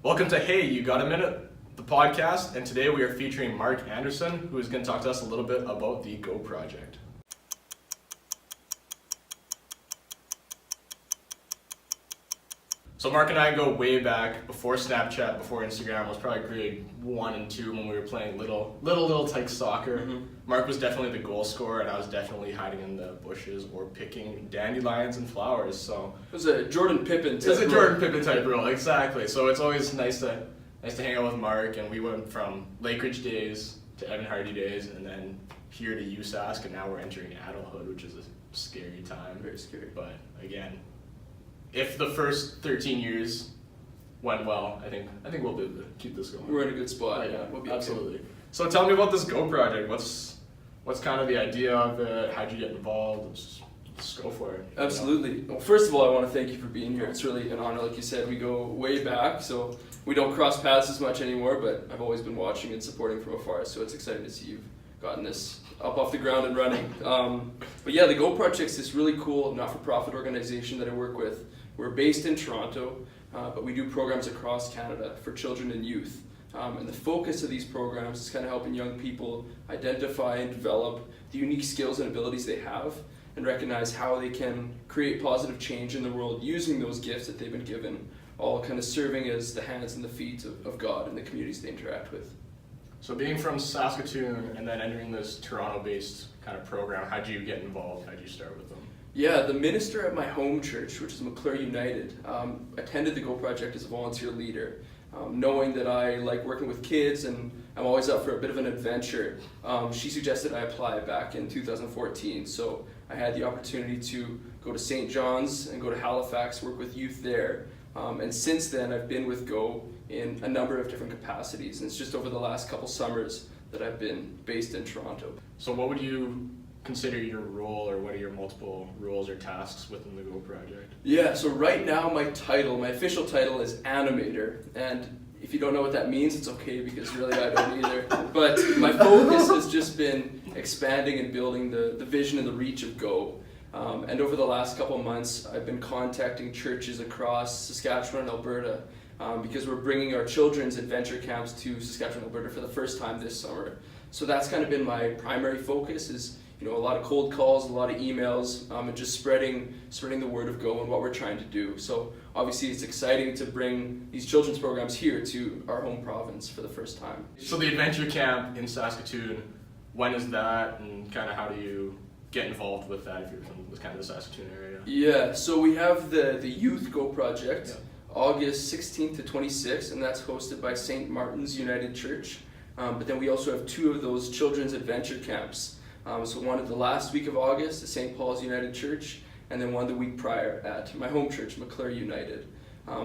Welcome to Hey, You Got a Minute, the podcast, and today we are featuring Mark Anderson, who is going to talk to us a little bit about the Go Project. So Mark and I go way back, before Snapchat, before Instagram. It was probably grade 1 and 2 when we were playing little tyke soccer. Mm-hmm. Mark was definitely the goal scorer, and I was definitely hiding in the bushes or picking dandelions and flowers. So It was a Jordan Pippen type it's a role. Jordan Pippen type role, exactly. So it's always nice to hang out with Mark, and we went from Lakeridge days to Evan Hardy days, and then here to USask, and now we're entering adulthood, which is a scary time. Very scary. But again, if the first 13 years went well, I think we'll be able to keep this going. We're in a good spot. Yeah, We'll be absolutely. So tell me about this Go Project. What's kind of the idea of it? How'd you get involved? Let's go for it. Absolutely. Well, first of all, I want to thank you for being here. It's really an honor. Like you said, we go way back, so we don't cross paths as much anymore, but I've always been watching and supporting from afar, so it's exciting to see you've gotten this up off the ground and running. But yeah, the Go Project's this really cool not-for-profit organization that I work with. We're based in Toronto, but we do programs across Canada for children and youth. And the focus of these programs is kind of helping young people identify and develop the unique skills and abilities they have and recognize how they can create positive change in the world using those gifts that they've been given, all kind of serving as the hands and the feet of God in the communities they interact with. So being from Saskatoon and then entering this Toronto-based kind of program, how'd you get involved? How'd you start with them? Yeah, the minister at my home church, which is McClure United, attended the Go Project as a volunteer leader. Knowing that I like working with kids and I'm always up for a bit of an adventure, she suggested I apply back in 2014. So I had the opportunity to go to St. John's and go to Halifax, work with youth there. And since then, I've been with Go in a number of different capacities. And it's just over the last couple summers that I've been based in Toronto. So what would you consider your role, or what are your multiple roles or tasks within the Go Project? Yeah, so right now my official title is animator, and if you don't know what that means, it's okay because really I don't either. But my focus has just been expanding and building the vision and the reach of Go. And over the last couple months, I've been contacting churches across Saskatchewan and Alberta because we're bringing our children's adventure camps to Saskatchewan, Alberta for the first time this summer. So that's kind of been my primary focus is a lot of cold calls, a lot of emails, and just spreading the word of Go and what we're trying to do. So obviously it's exciting to bring these children's programs here to our home province for the first time. So the adventure camp in Saskatoon, when is that, and kind of how do you get involved with that if you're from kind of the Saskatoon area? Yeah, so we have the Youth Go Project, Yeah. August 16th to 26th, and that's hosted by St. Martin's United Church. But then we also have 2 of those children's adventure camps. So one at the last week of August at St. Paul's United Church, and then one the week prior at my home church, McClure United.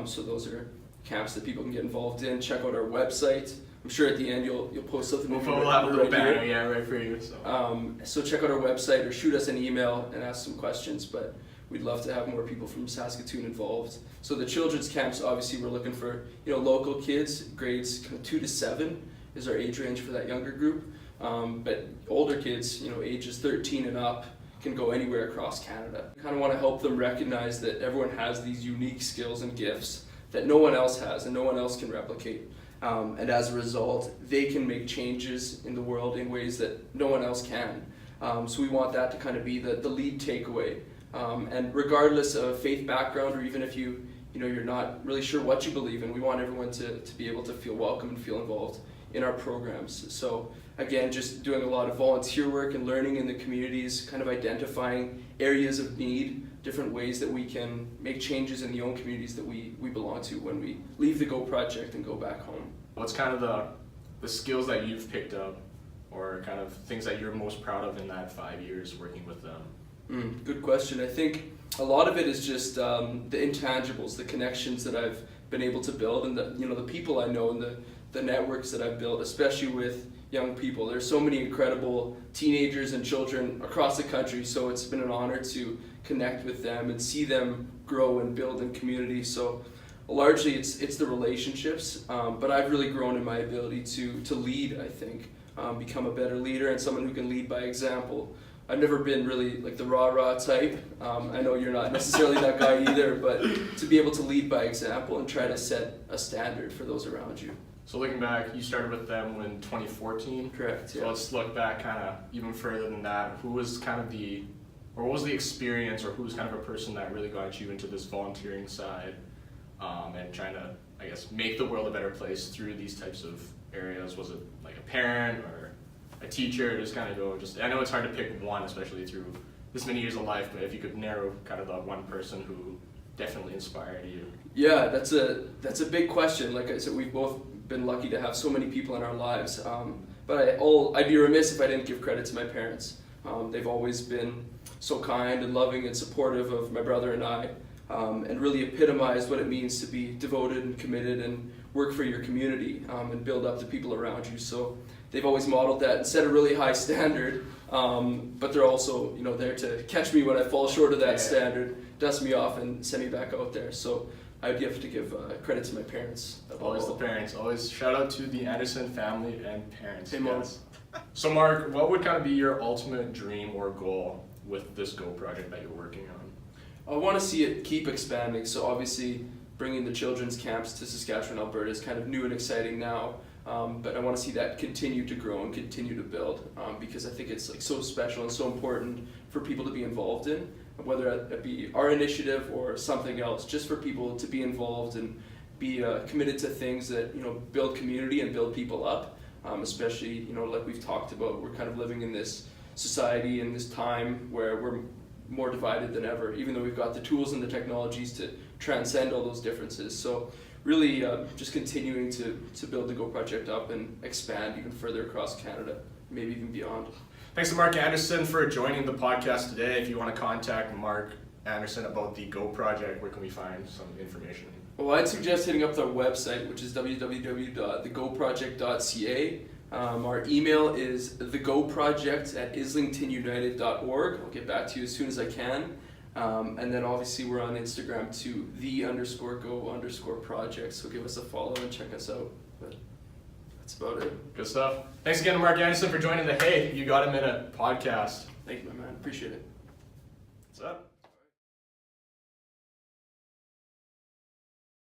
So those are camps that people can get involved in. Check out our website. I'm sure at the end you'll post something. We'll have a little banner, yeah, right for you. So check out our website or shoot us an email and ask some questions. But we'd love to have more people from Saskatoon involved. So the children's camps, obviously, we're looking for local kids, grades kind of 2 to 7 is our age range for that younger group. But older kids, ages 13 and up, can go anywhere across Canada. I kind of want to help them recognize that everyone has these unique skills and gifts that no one else has and no one else can replicate. And as a result, they can make changes in the world in ways that no one else can. So we want that to kind of be the lead takeaway. And regardless of faith background, or even if you're not really sure what you believe in, we want everyone to be able to feel welcome and feel involved in our programs. So again, just doing a lot of volunteer work and learning in the communities, kind of identifying areas of need, different ways that we can make changes in the own communities that we belong to when we leave the Go Project and go back home. What's kind of the skills that you've picked up, or kind of things that you're most proud of in that 5 years working with them? Good question. I think a lot of it is just the intangibles, the connections that I've been able to build, and the people I know and the networks that I've built, especially with young people. There's so many incredible teenagers and children across the country, so it's been an honor to connect with them and see them grow and build in community. So largely it's the relationships, but I've really grown in my ability to lead, I think, become a better leader and someone who can lead by example. I've never been really like the rah-rah type. I know you're not necessarily that guy either, but to be able to lead by example and try to set a standard for those around you. So looking back, you started with them in 2014. Correct, So yeah. let's look back kind of even further than that. Who was kind of or what was the experience, or who was kind of a person that really got you into this volunteering side, and trying to, I guess, make the world a better place through these types of areas? Was it like a parent or a teacher? Just kind of go, I know it's hard to pick one, especially through this many years of life, but if you could narrow kind of the one person who definitely inspired you. Yeah, that's a big question. Like I said, we've both been lucky to have so many people in our lives. But I'd be remiss if I didn't give credit to my parents. They've always been so kind and loving and supportive of my brother and I, and really epitomized what it means to be devoted and committed and work for your community, and build up the people around you. So they've always modeled that and set a really high standard, but they're also, there to catch me when I fall short of that standard, dust me off and send me back out there. So I'd have to give credit to my parents. Always the parents. Always shout out to the Anderson family and parents. Hey, Mom. Yes. So Mark, what would kind of be your ultimate dream or goal with this Go project that you're working on? I want to see it keep expanding. So obviously bringing the children's camps to Saskatchewan, Alberta is kind of new and exciting now. But I want to see that continue to grow and continue to build, because I think it's like so special and so important for people to be involved in, whether it be our initiative or something else, just for people to be involved and be committed to things that build community and build people up. Especially like we've talked about, we're kind of living in this society and this time where we're more divided than ever, even though we've got the tools and the technologies to transcend all those differences. So really just continuing to build the Go project up and expand even further across Canada, maybe even beyond. Thanks to Mark Anderson for joining the podcast today. If you want to contact Mark Anderson about the Go project, where can we find some information? Well, I'd suggest hitting up their website, which is www.thegoproject.ca. Our email is thegoproject@islingtonunited.org. I'll get back to you as soon as I can. And then obviously we're on Instagram too, _go_project. So give us a follow and check us out. But that's about it. Good stuff. Thanks again to Mark Anderson for joining the Hey You Got a Minute podcast. Thank you, my man. Appreciate it. What's up?